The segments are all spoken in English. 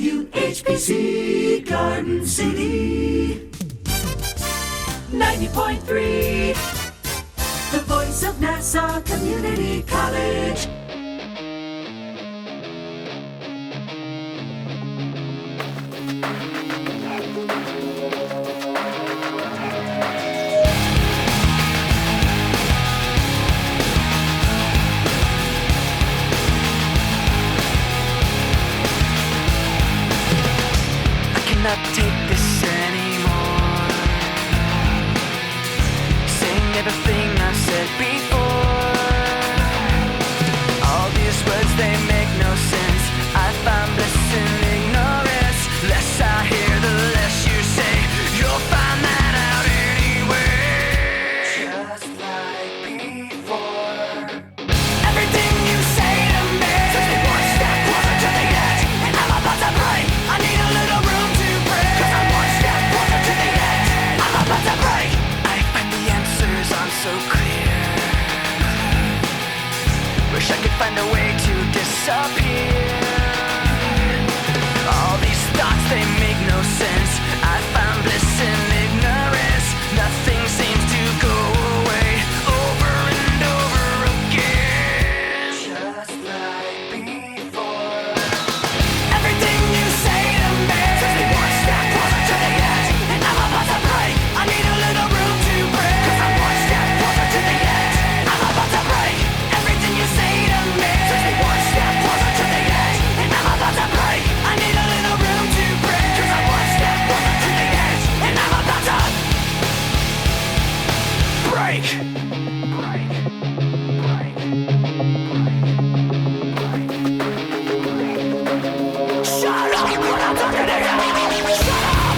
WHPC Garden City 90.3, the voice of Nassau Community College. Not take this anymore. Saying everything I've said before. All these words, they make no sense. I find bliss in ignorance. Less I hear, the less you say. You'll find that out anyway. Just like before. Everything you say to me takes me one step closer to the edge, and I'm about to break. I need a little room to break, 'cause I'm one step closer to the edge. I'm about to break. I find the answers aren't so clear. Wish I could find a way to disappear. All these thoughts, they make no sense. I found bliss in ignorance. Nothing seems to go away. Over and over again. Just like before. Everything you say to me takes me one step closer to the edge, and I'm about to break. I need a little room to break, 'cause I'm one step closer to the edge. I'm about to break. Everything you say to me takes me one step closer to the edge, and I'm about to break. I need a little room to break, 'cause I'm one step closer to the edge, and I'm about to break. Shut up when I'm talking to you. Shut up.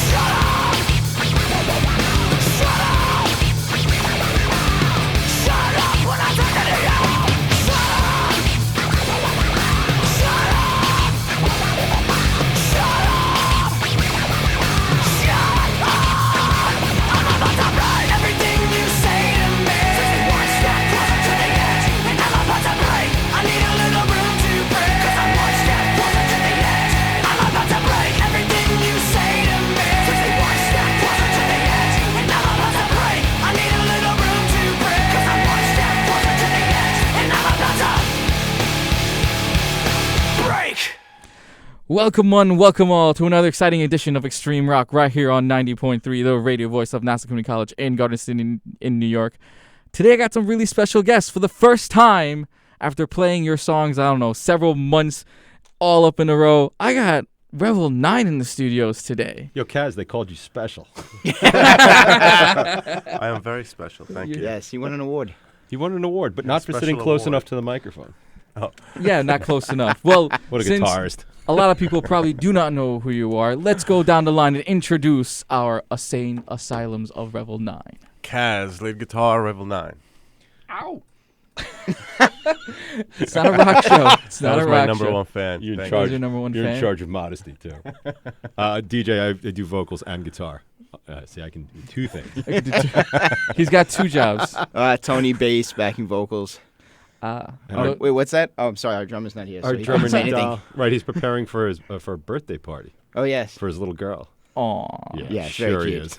Shut up. Shut up. Shut up when I'm talking to you. Shut up. Shut up. Shut up. Shut up. I'm about to write everything you say to me. Takes me one step closer to the edge, and I'm about to break. I need a little room to break, 'cause I'm one step closer to the edge. I'm about to break. Everything you say to me takes me one step closer to the edge, and I'm about to break. I need a little room to break, 'cause I'm one step closer to the edge, and I'm about to break. Welcome one, welcome all to another exciting edition of Extreme Rock right here on 90.3, the radio voice of Nassau Community College in Garden City in New York. Today I got some really special guests for the first time after playing your songs, I don't know, several months all up in a row. I got Revel 9 in the studios today. Yo, Kaz, they called you special. I am very special, thank you. Yes, he won an award. You won an award, but not for special sitting close award. enough to the microphone. Yeah, not close enough. Well, What a since guitarist. a lot of people probably do not know who you are, let's go down the line and introduce our insane asylums of Revel 9. Kaz, lead guitar, Revel 9. Ow! It's not a rock show. It's That not was a my rock number show. one fan. You're in Thank That was charge. your number one You're fan? in charge of modesty, too. DJ, I do vocals and guitar. See, I can do two things. He's got two jobs. Tony bass, backing vocals. No- Wait, what's that? Oh, I'm sorry, our drummer's not here. Our so he drummer, can't say anything. right, he's preparing for his for a birthday party Oh, yes. for his little girl. Aw. Yeah, it's sure very he cute. is.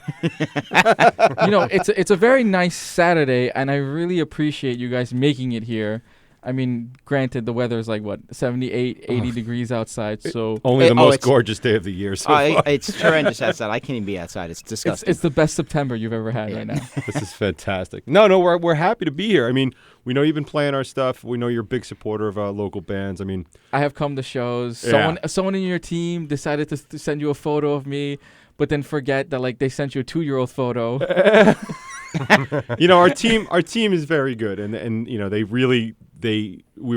You know, it's a very nice Saturday, and I really appreciate you guys making it here. I mean, granted, the weather is like, 78, 80 degrees outside, so Only the Oh, most it's- gorgeous day of the year so far. It's horrendous outside. I can't even be outside. It's disgusting. it's the best September you've ever had right now. This is fantastic. No, we're happy to be here. I mean, we know you've been playing our stuff. We know you're a big supporter of local bands. I mean, I have come to shows. Yeah. Someone in your team decided to send you a photo of me, but then forget that they sent you a 2-year-old photo. our team is very good, and we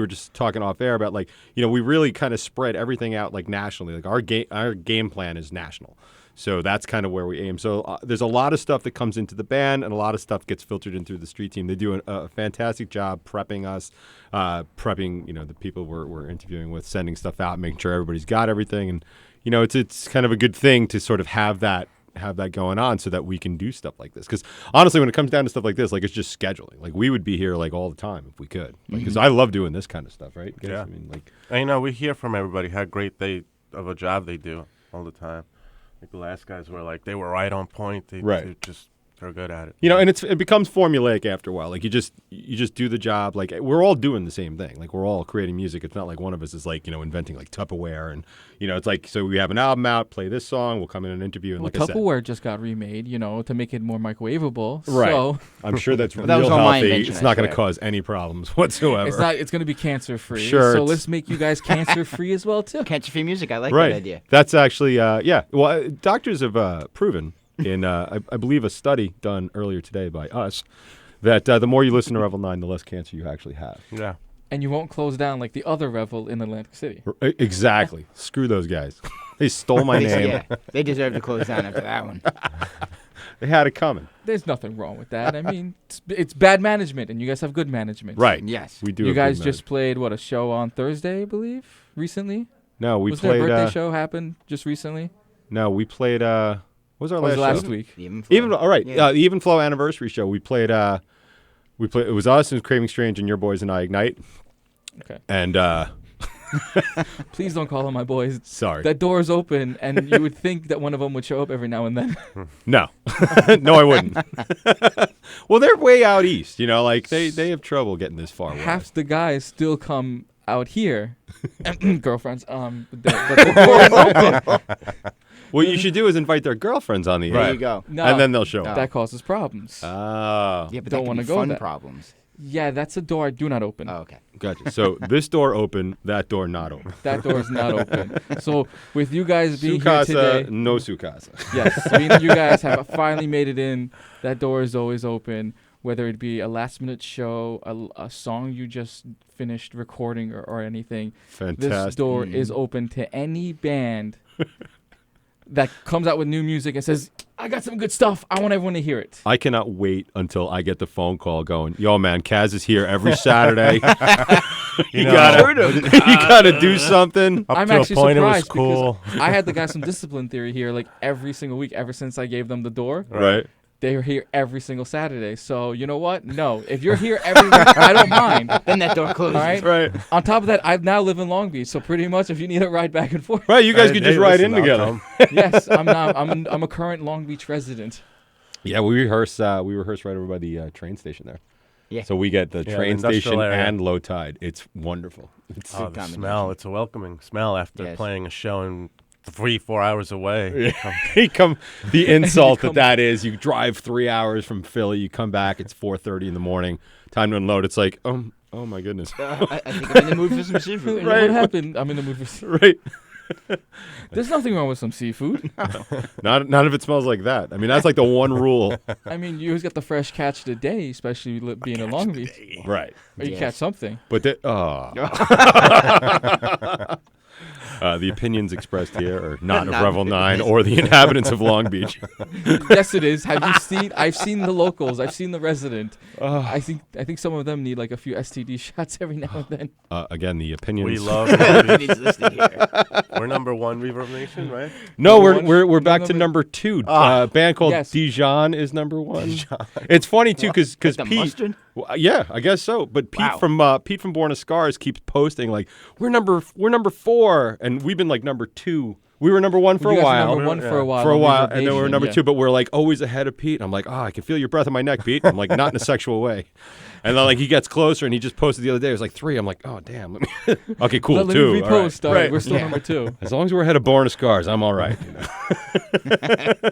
were just talking off air about we really kind of spread everything out nationally. Like our game plan is national. So that's kind of where we aim. So there's a lot of stuff that comes into the band, and a lot of stuff gets filtered in through the street team. They do a fantastic job prepping us, prepping the people we're interviewing with, sending stuff out, making sure everybody's got everything. And it's kind of a good thing to sort of have that have that going on so that we can do stuff like this. Because honestly, when it comes down to stuff like this, like it's just scheduling. Like we would be here like all the time if we could. Because I love doing this kind of stuff, right? Guys? Yeah. I mean, like And, we hear from everybody how great of a job they do all the time. Like the last guys were like, they were right on point. They're good at it. and it becomes formulaic after a while. Like you just do the job. Like we're all doing the same thing. Like we're all creating music. It's not like one of us is like inventing like Tupperware and it's like so we have an album out, play this song, we'll come in and interview. And Well, like I said, Tupperware just got remade, to make it more microwavable. right? So I'm sure that's real that was all my healthy. invention, It's I not going to swear. cause any problems whatsoever. it's going to be cancer free. Sure, So it's- let's make you guys cancer free as well too. Cancer-free music. I like right. that idea. That's actually yeah. Well, doctors have proven in I believe a study done earlier today by us that the more you listen to Revel 9, the less cancer you actually have. Yeah. And you won't close down like the other Revel in Atlantic City. Exactly. Screw those guys. They stole my name. Yeah, they deserve to close down after that one. They had it coming. There's nothing wrong with that. I mean, it's bad management, and you guys have good management. Right. Yes. We do. You have guys good just played a show on Thursday, I believe, recently. no. We Was there played. a birthday show happened just recently? No, we played. What was our Or was last it last show? week? The Even Flow. Even all right. Yeah. The Even Flow anniversary show. We played. It was us and Craving Strange and Your Boys and I Ignite. Okay. And Please don't call them my boys. sorry. That door is open, and you would think that one of them would show up every now and then. No, no, I wouldn't. Well, they're way out east. Like they have trouble getting this far. Half the guys still come out here, girlfriends. But the door is open. What you should do is invite their girlfriends on the There air, you go. No, and then they'll show No. up. that causes problems. Oh, Yeah, but Don't that wanna could be go fun there. problems. Yeah, that's a door I do not open. Oh, okay. gotcha. So this door open, that door not open. That door is not open. So with you guys being here Sukasa, today, no sukasa. yes, I mean, you guys have finally made it in. That door is always open, whether it be a last-minute show, a song you just finished recording, or anything. Fantastic. This door is open to any band that comes out with new music and says, I got some good stuff. I want everyone to hear it. I cannot wait until I get the phone call going, yo, man, Kaz is here every Saturday. you gotta do something. Up I'm to a actually point, it was surprised cool. because I had the guys from Discipline Theory here like every single week ever since I gave them the door. Right. They are here every single Saturday. So you know what? No, if you're here every week, I don't mind. Then that door closes. All right. Right. On top of that, I now live in Long Beach, so pretty much if you need a ride back and forth, Right. You guys could just ride in listen, together. I'll come. yes, I'm a current Long Beach resident. Yeah, we rehearse right over by the train station there. Yeah. So we get the Yeah, train the industrial station area. and low tide. It's wonderful. It's Oh, the combination. smell. It's a welcoming smell after Yes. playing a show in 3-4 hours away. the insult that is. You drive 3 hours from Philly. You come back. It's 4:30 in the morning. Time to unload. It's like, oh my goodness. I think I'm in the mood for some seafood. What happened? I'm in the mood for. Right. There's nothing wrong with some seafood. Not if it smells like that. I mean, that's like the one rule. I mean, you always got the fresh catch of the day, especially being in Long Beach. Right. Or you Yes. catch something. But the opinions expressed here are not of Revel 9 or the inhabitants of Long Beach. Yes, it is. Have you seen? I've seen the locals. I've seen the resident. I think some of them need like a few STD shots every now and then. Again, the opinions. We love Everybody's listening here. We're number one Reverb Nation, right? No, Number we're one? back to Number- number 2. A band called Yes. Dijon is number 1. It's funny too because The Pete. mustard? Well, yeah, I guess so. But Pete from Born of Scars keeps posting like we're number 4, and we've been like number 2. We were number 1 for You a guys were while. number one for a while. For a on while, Reverb and then we were Nation, number yeah. 2, but we're like always ahead of Pete. I'm like, I can feel your breath in my neck, Pete. I'm like, not in a sexual way. And then like he gets closer, and he just posted the other day. It was like 3. I'm like, oh damn. Let me okay, cool. Let me 2. All right. repost. All right, we're still number 2. As long as we're ahead of Born of Scars, I'm all right. You know?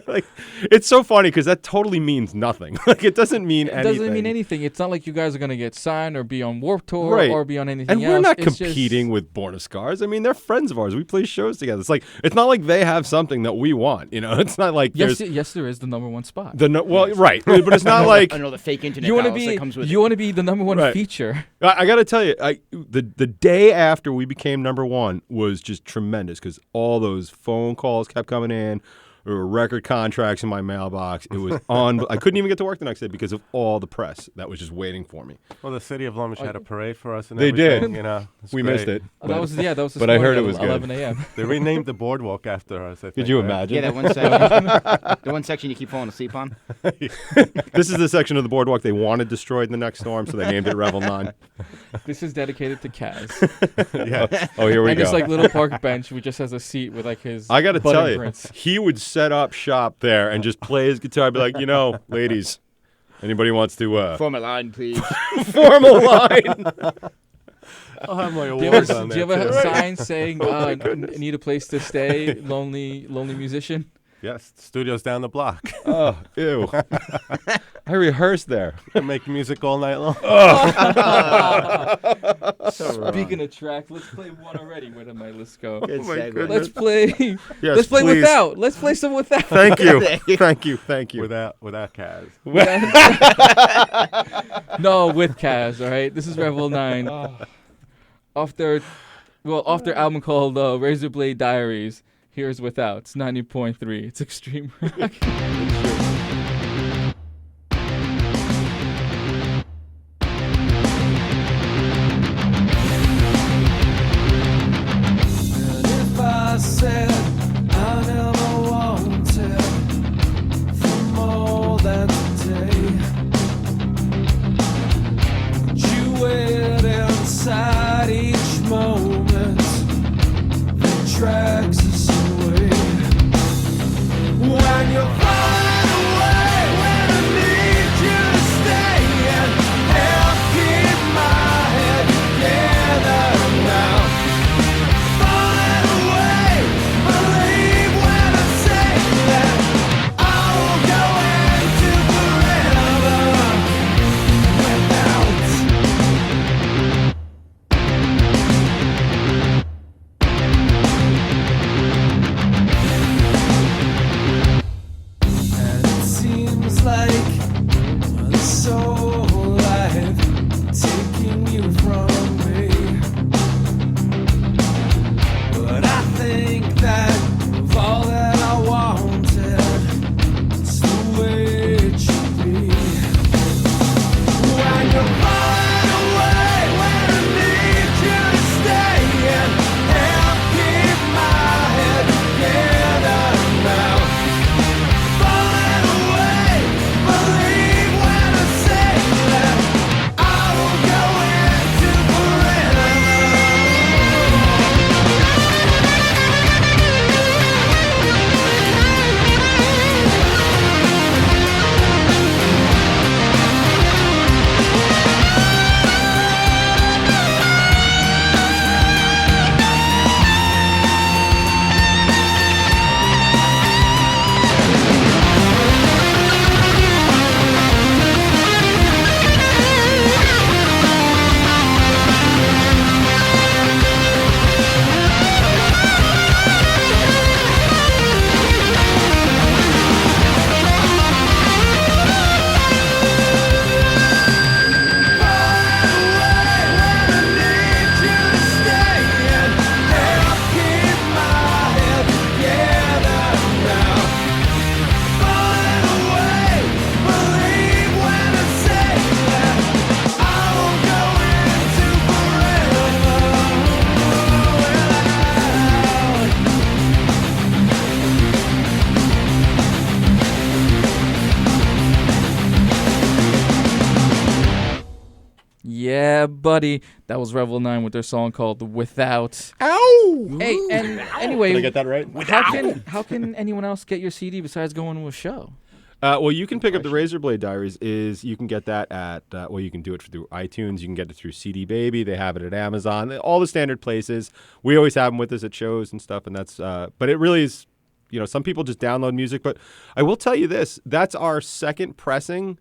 Like, it's so funny because that totally means nothing. Like it doesn't mean It anything. doesn't mean anything. It's not like you guys are gonna get signed or be on Warped Tour Right. or be on anything And else. we're not It's just- competing with Born of Scars. I mean, they're friends of ours. We play shows together. It's not like they have something that we want. You know, it's not like Yes, there's yes, there is the number 1 spot. right, but it's not like Another fake internet You want to palace be that comes with you want to be the number 1 Right. feature. I got to tell you, the day after we became number 1 was just tremendous because all those phone calls kept coming in. There were record contracts in my mailbox. It was on. I couldn't even get to work the next day because of all the press that was just waiting for me. Well, the city of Long Beach had a parade for us, and They everything, did. You know, it's We great. missed it. That was this but I heard morning it was at good. 11 a.m. They renamed the boardwalk after us. I think, Could you right? imagine? Yeah, that one section. The one section you keep falling asleep on. This is the section of the boardwalk they wanted destroyed in the next storm, so they named it Revel 9. This is dedicated to Kaz. Yeah. Oh, here we And go. this like little park bench which just has a seat with like his I got to butt tell you, imprints. he would set up shop there and just play his guitar. I'd be like, ladies, anybody wants to Form a line, please. form a line? I'll have my Do you awards have on do you there, have a too. sign saying need a place to stay, lonely musician? Yes, the studio's down the block. Oh, ew. I rehearsed there. Can make music all night long. Speaking of track, let's play one already. Where did my list go? Good my segue. goodness. Let's play. Yes, let's play please. without. Let's play some without. Thank you. Thank you. Thank you. Without Kaz. No, with Kaz. All right. This is Revel 9. Off their album called Razorblade Diaries. Here's Without. It's 90.3. It's Extreme Rock. If I said I never wanted for more than today, would you wait inside each moment that drags us away? When you're far away, when I need you to stay and help keep my head together now. Far away, believe when I say that I will go into forever without. And it seems like the soul life taking you from me. But I think that of all that I wanted, it's the way it should be. When you're far away, when I need you to stay and help keep my head together now. Far away, believe when I say that I will go into forever. Yeah, buddy. That was Revel 9 with their song called Without. Ow! Hey, and anyway, Did I get that right? how can anyone else get your CD besides going to a show? Well, you can pick up the Razorblade Diaries. You can get that at you can do it through iTunes. You can get it through CD Baby. They have it at Amazon. All the standard places. We always have them with us at shows and stuff. And that's but it really is. Some people just download music. But I will tell you this: that's our second pressing,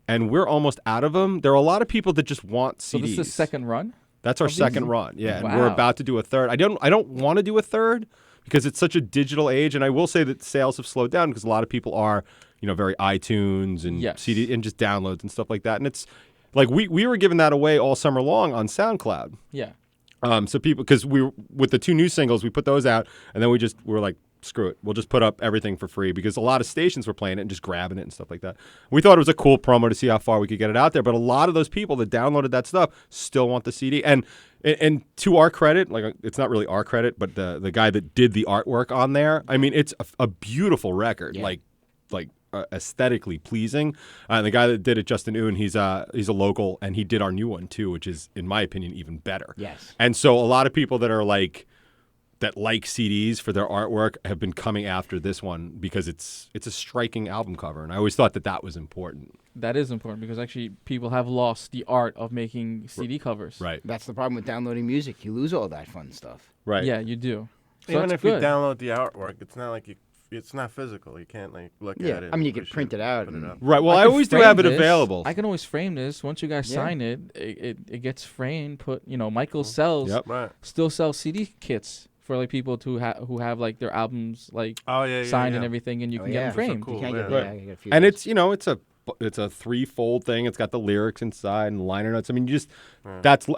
and we're almost out of them. There are a lot of people that just want CDs. So this is the second run? That's our of these? second run. Yeah, and we're Wow. about to do a third. I don't want to do a third because it's such a digital age, and I will say that sales have slowed down because a lot of people are, very iTunes and Yes. CD and just downloads and stuff like that. And it's like we were giving that away all summer long on SoundCloud. Yeah. So people, because we with the two new singles, we put those out, and then we're like screw it. We'll just put up everything for free because a lot of stations were playing it and just grabbing it and stuff like that. We thought it was a cool promo to see how far we could get it out there, but a lot of those people that downloaded that stuff still want the CD. And to our credit, like it's not really our credit, but the guy that did the artwork on there, I mean, it's a beautiful record, like aesthetically pleasing. And the guy that did it, Justin Oon, he's a local, and he did our new one too, which is, in my opinion, even better. Yes. And so a lot of people that like CDs for their artwork have been coming after this one because it's a striking album cover, and I always thought that was important. That is important because actually people have lost the art of making CD covers. Right. That's the problem with downloading music. You lose all that fun stuff. Right. Yeah, you do. So Even that's if you good. download the artwork, it's not like it's not physical. You can't like look Yeah, at it. I mean, you and can push print it out put and- up. Right. Well, I can always do frame have it this. available. I can always frame this. Once you guys Yeah. sign it, it gets framed. Michael sells Yep. Right. still sells CD kits for like people who have like their albums like Oh yeah. signed yeah. and everything, and you Oh, can yeah. get them Those are framed. cool. You can't get, yeah. yeah, you get a few And of those. it's a threefold thing. It's got the lyrics inside and liner notes. I mean,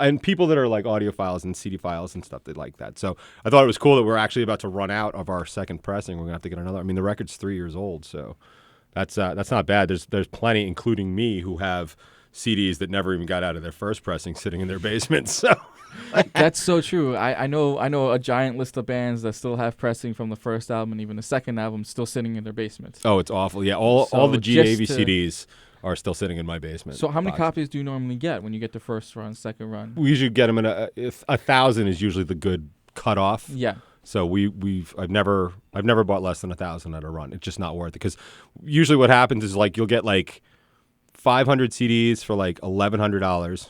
and people that are like audiophiles and CD files and stuff, they like that. So I thought it was cool that we're actually about to run out of our second pressing. We're gonna have to get another. I mean, the record's 3 years old, so that's not bad. There's plenty, including me, who have CDs that never even got out of their first pressing, sitting in their basements. So That's so true. I know a giant list of bands that still have pressing from the first album and even the second album still sitting in their basements. oh, it's awful. Yeah, all So the G just Davy to- CDs are still sitting in my basement. So how many boxes. copies do you normally get when you get the first run, second run? We usually get them in 1,000 is usually the good cutoff. Yeah. So I've never bought less than 1,000 at a run. It's just not worth it because usually what happens is like you'll get like 500 CDs for like $1,100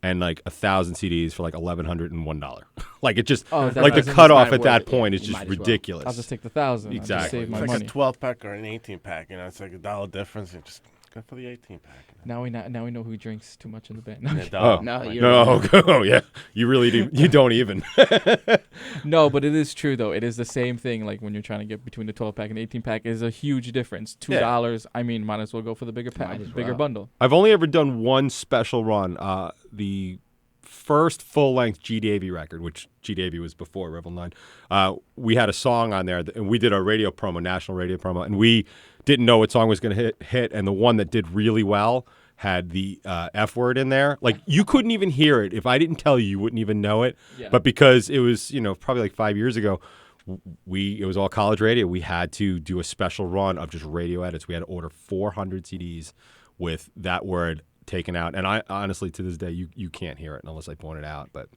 and like 1,000 CDs for like $1,101. Like it just Oh, that like the doesn't- cutoff it's at not that worth it. point is You just might as well. ridiculous. I'll just take the 1,000. I'll Exactly. just save my It's like money. a 12 pack or an 18 pack. You know, it's like $1 difference. You just go for the 18 pack. Now we know who drinks too much in the band. Yeah, Oh. dog. No, you No, oh, yeah, you really do. You don't even. No, but it is true though. It is the same thing. Like when you're trying to get between the 12 pack and 18 pack, is a huge difference. $2. I mean, might as well go for the bigger pack, Might as bigger well. bundle. I've only ever done one special run. The first full-length G Davy record, which G Davy was before Revel 9. We had a song on there, and we did our radio promo, national radio promo, and we didn't know what song was going to hit, and the one that did really well had the F word in there. Like, you couldn't even hear it. If I didn't tell you, you wouldn't even know it. Yeah. But because it was, probably like 5 years ago, it was all college radio. We had to do a special run of just radio edits. We had to order 400 CDs with that word taken out. And I honestly, to this day, you can't hear it unless I point it out. But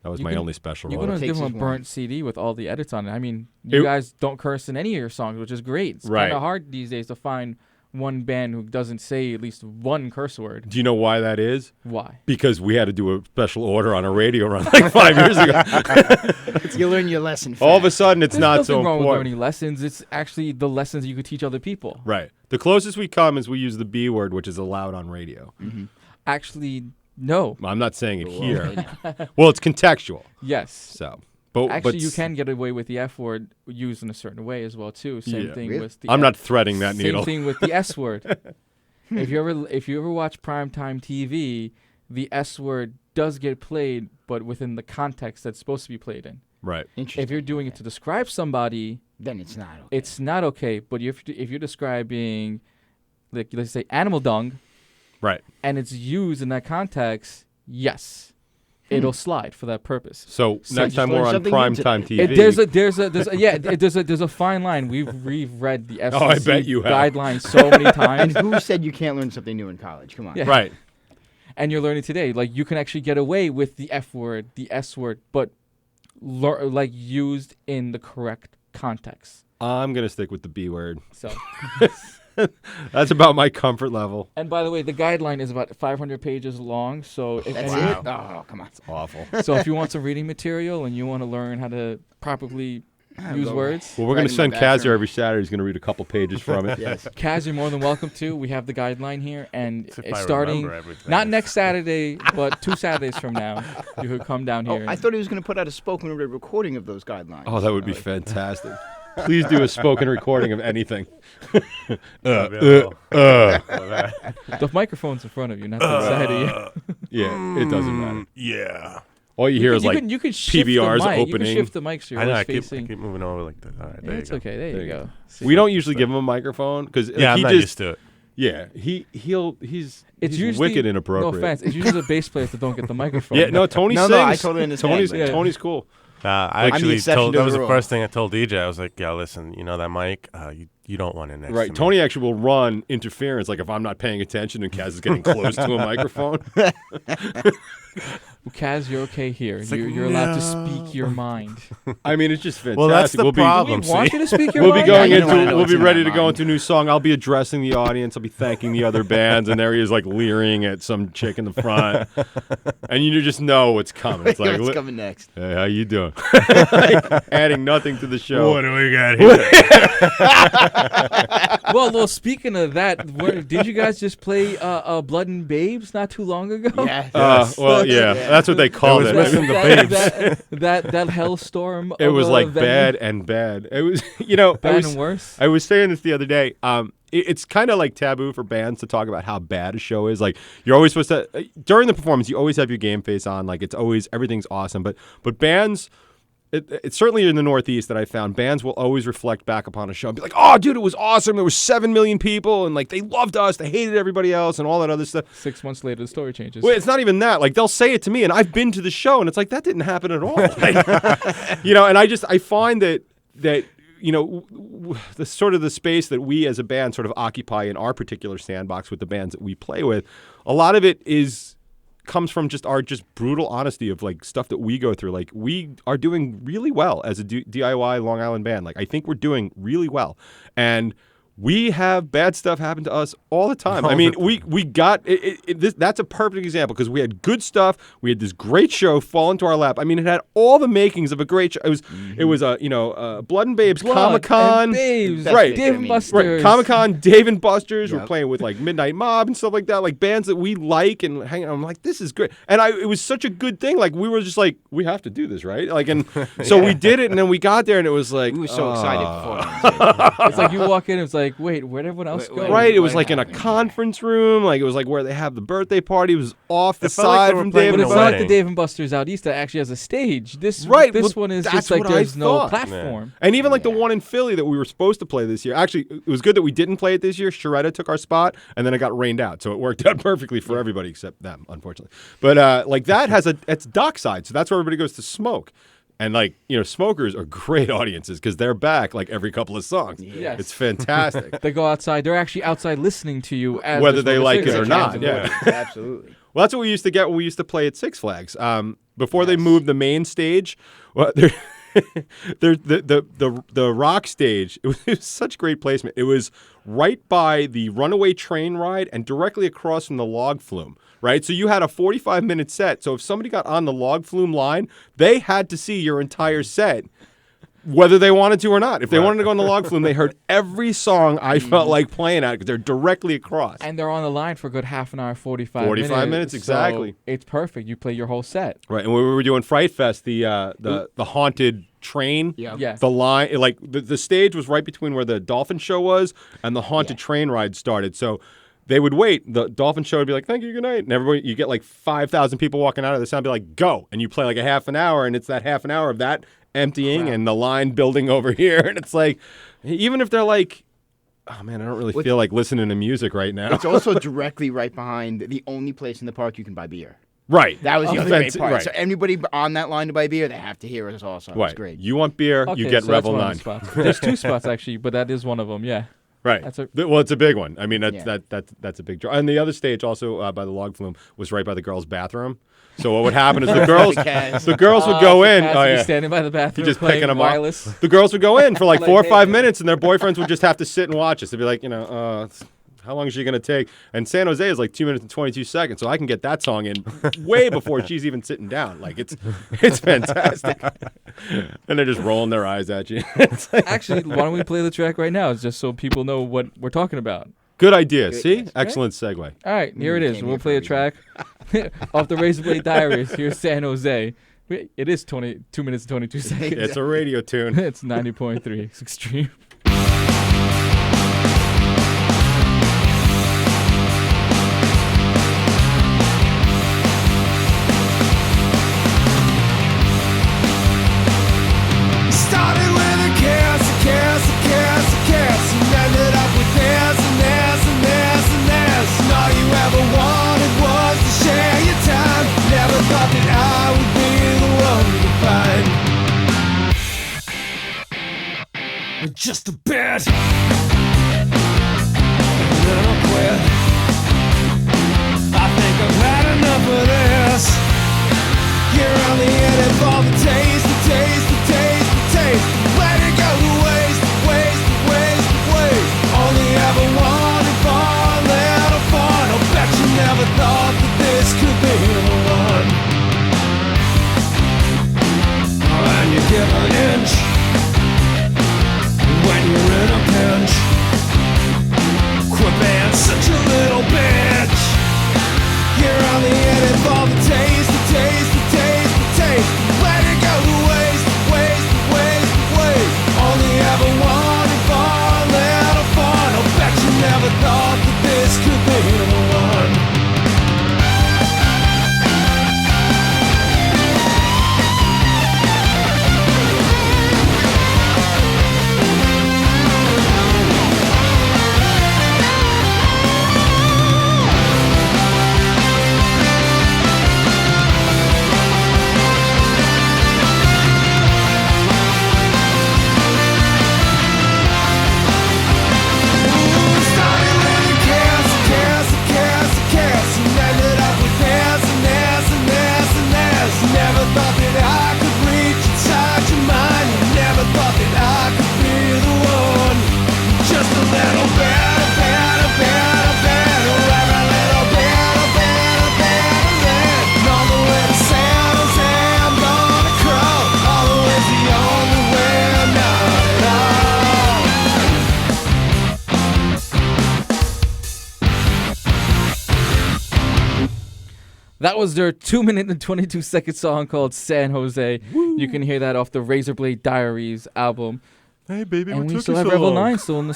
that was You my can- only special You run. can always give takes them a is one. burnt CD with all the edits on it. I mean, you It- guys don't curse in any of your songs, which is great. It's Right. kind of hard these days to find one band who doesn't say at least one curse word. Do you know why that is? Why? Because we had to do a special order on a radio run like 5 years ago. You learn your lesson fast. All of a sudden, it's There's not nothing so wrong with important. learning lessons. It's actually the lessons you could teach other people. Right. The closest we come is we use the B word, which is allowed on radio. Actually, no. I'm not saying it here. Yeah. Well, it's contextual. Yes. So, but Actually, you can get away with the F word used in a certain way as well too. Same Yeah. thing Really? with the I'm F- not threading that Same needle. thing with the S word. If you ever watch primetime TV, the S word does get played, but within the context that's supposed to be played in. Right. Interesting. If you're doing it to describe somebody, then it's not okay. it's not okay. But if you're describing, like, let's say animal dung, Right. and it's used in that context, yes, it'll slide for that purpose. So, So next just time learned we're on something new primetime today. TV. There's a fine line. We've read the FCC Oh, I bet you have. guidelines so many And times. who said you can't learn something new in college? Come on. Yeah. Right. And you're learning today, like you can actually get away with the F word, the S word, but like used in the correct context. I'm going to stick with the B word. So, That's about my comfort level. and by the way, the guideline is about 500 pages long. So if That's any- it? Oh, come on. Awful. so if you want some reading material and you want to learn how to properly use go. words, Well, we're going Right to in send my Kaz here bathroom. every Saturday. He's going to read a couple pages from it. Yes. Kaz, you're more than welcome to. We have the guideline here, and If it's I starting remember everything. not next Saturday, but 2 Saturdays from now. You could come down Oh, here. I thought he was going to put out a spoken word recording of those guidelines. Oh, that would be fantastic. Please do a spoken recording of anything. Oh, The microphone's in front of you, not the side of you. Yeah, it doesn't matter. yeah. All you hear is like you can shift PBRs the mic. opening. You can shift the mic so you're I know. I always keep facing. moving over like that. All right, there It's you go. okay. There you go. We don't usually give him a microphone because Yeah, I'm he not just used to it. yeah he's usually wicked inappropriate. No offense. It's usually the bass players that don't get the microphone. Yeah, no, Tony No, sings. no, I totally understand, but- Tony's cool. I I'm the actually exception told to that the was the rule. first thing I told DJ. I was like, "Yeah, listen, you know that mic, you don't want it next Right, to me." Tony actually will run interference, like if I'm not paying attention and Kaz is getting close to a microphone. Kaz, you're okay here. like, You're allowed to speak your mind. I mean, it's just fantastic. Well, that's the we'll problem. We want you to speak your We'll be mind. going you don't wanna know we'll what's be in ready my to go mind. into a new song. I'll be addressing the audience. I'll be thanking the other bands, and there he is, like leering at some chick in the front, and you just know what's coming. It's like, What's coming next? hey, how you doing? Like, adding nothing to the show. What do we got here? Well, speaking of that, did you guys just play Blood and Babes not too long ago? Yeah. Well, yeah, that's what they called was it. missing the babes. that hellstorm. It of was a like venue. bad and bad. It was, you know, Bad and worse. I was saying this the other day. It's kind of like taboo for bands to talk about how bad a show is. Like you're always supposed to during the performance, you always have your game face on. Like it's always everything's awesome. But bands. It's certainly in the Northeast that I found bands will always reflect back upon a show and be like, "Oh, dude, it was awesome. There was 7 million people, and like they loved us, they hated everybody else, and all that other stuff." 6 months later, the story changes. Well, it's not even that. Like they'll say it to me, and I've been to the show, and it's like that didn't happen at all. Like, you know, and I find that you know the sort of the space that we as a band sort of occupy in our particular sandbox with the bands that we play with, a lot of it comes from just our brutal honesty of like stuff that we go through. Like we are doing really well as a DIY Long Island band. Like I think we're doing really well, and we have bad stuff happen to us all the time. I mean, we got that's a perfect example because we had good stuff. We had this great show fall into our lap. I mean, it had all the makings of a great show. It was Blood and Babes, Comic Con, Babes, right? Dave and Buster's. Right, Comic Con, Dave and Buster's. Yep. We're playing with like Midnight Mob and stuff like that, like bands that we like and hang out. I'm like, this is great, and it was such a good thing. Like we were just like, we have to do this, right? Like, and so we did it, and then we got there, and it was like, We were so excited before. It's like you walk in, it's like, wait, where'd everyone else go? right. It was What like in a happened? conference room. Like it was like where they have the birthday party. It was off the It felt like side they were from playing But David. it's a not like the wedding. Dave and Buster's out east that actually has a stage. This Right, this well, one is that's just like what I there's no thought. platform. And even like the one in Philly that we were supposed to play this year. Actually, it was good that we didn't play it this year. Sharetta took our spot, and then it got rained out, so it worked out perfectly for everybody except them, unfortunately. But like that it's dockside, so that's where everybody goes to smoke. And like, you know, smokers are great audiences because they're back like every couple of songs. Yes. It's fantastic. They go outside. They're actually outside listening to you as Whether they're they like smoking it or cigarettes. not, yeah. Absolutely. Well, that's what we used to get when we used to play at Six Flags. Before they moved the main stage, well, the rock stage, it was such great placement. It was right by the runaway train ride and directly across from the log flume, right? So you had a 45-minute set. So if somebody got on the log flume line, they had to see your entire set, whether they wanted to or not. If they wanted to go on the log flume, they heard every song I felt like playing at because they're directly across. And they're on the line for a good half an hour, 45 minutes, exactly. So it's perfect. You play your whole set. Right, and when we were doing Fright Fest, the haunted train, Yeah. the line, like the stage was right between where the dolphin show was and the haunted train ride started. So they would wait. The dolphin show would be like, "Thank you, good night," and everybody, you get like 5,000 people walking out of the sound, be like, "Go!" and you play like a half an hour, and it's that half an hour of that emptying and the line building over here, and it's like, even if they're like, "Oh man, I don't really feel like listening to music right now." It's also directly right behind the only place in the park you can buy beer. Right. That was the other great part. Right. So anybody on that line to buy beer, they have to hear us also. It's Right. great. You want beer, Okay, you get so that's Revel one of 9. the spots. There's 2 spots actually, but that is one of them. Yeah. Right. That's a- Well, it's a big one. I mean, that's Yeah. that's a big draw. And the other stage, also by the log flume, was right by the girls' bathroom. So what would happen is the girls would go in. Kaz Oh would be yeah. standing by the bathroom, Just playing picking them wireless. up. The girls would go in for like Like, 4 or hey, 5 man. minutes, and their boyfriends would just have to sit and watch us. They'd be like, how long is she going to take? And San Jose is like 2 minutes and 22 seconds, so I can get that song in way before she's even sitting down. Like it's fantastic. And they're just rolling their eyes at you. It's like, Actually, why don't we play the track right now? It's just so people know what we're talking about. good idea. See? Excellent segue. All right, here it is. came We'll here play a for a track off the Razorblade Diaries. Here's San Jose. It is 2 minutes and 22 seconds. It's a radio tune. It's 90.3. It's extreme. just a bit. And then I'll quit. I think I've had enough of this. You're only in it for the taste, the taste, the taste, the taste. Let it go to waste, waste, waste, waste. Only ever wanted for a little fun. I'll bet you never thought that this could be the one. And you give an inch when you're in a pinch. Quit being such a little bitch. You're only in it for the taste, the taste, the taste, the taste. Let it go to waste, waste, waste, waste. Only ever wanted for a little fun. I'll bet you never thought that this could be the one. That was their 2-minute and 22-second song called San Jose. Woo. You can hear that off the Razorblade Diaries album. Hey, baby, and what we took still you have so Revel long? 9 still in